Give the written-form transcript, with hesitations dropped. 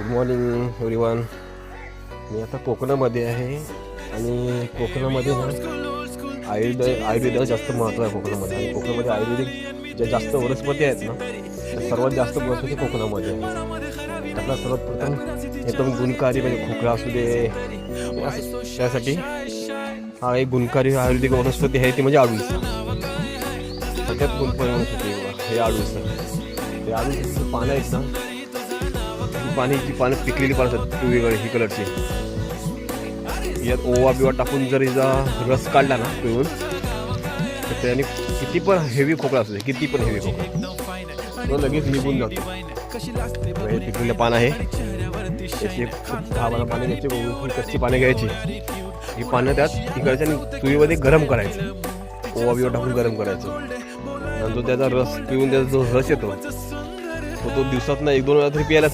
Good morning everyone. मी आता कोकणामध्ये आहे आणि कोकणामध्ये ना आयुर्वेदाला जास्त महत्त्व आहे कोकणामध्ये. आणि कोकणामध्ये आयुर्वेदिक ज्या जास्त वनस्पती आहेत ना त्या सर्वात जास्त वनस्पती कोकणामध्ये आहे. त्यातला सर्वात प्रथम एकदम गुणकारी म्हणजे खोकला असू दे त्यासाठी हा एक गुणकारी आयुर्वेदिक वनस्पती आहे ती म्हणजे आडूळसा. सगळ्यात गुणकारी वनस्पती हे आडूळसा. ते आडूळसाची पानं आहेत ना जी पानं पिकलेली पानं असतात पिवळी ही कलरची. यात ओवा बिवा टाकून जर हिचा रस काढला ना पिळून तर त्याने किती पण हेवी खोकला असू दे किती पण हेवी खोकला तो लगेच निघून जातो. हे पिकलेलं पान आहे याची 10 पानं घ्यायची. कच्ची पानं घ्यायची. ही पानं त्यात ही करायची आणि चुलीमध्ये गरम करायचं. ओवा बिवा टाकून गरम करायचं. आणि जो त्याचा रस पिऊन त्याचा जो रस येतो तो दिवसातनं 1-2 वेळा तरी प्यायला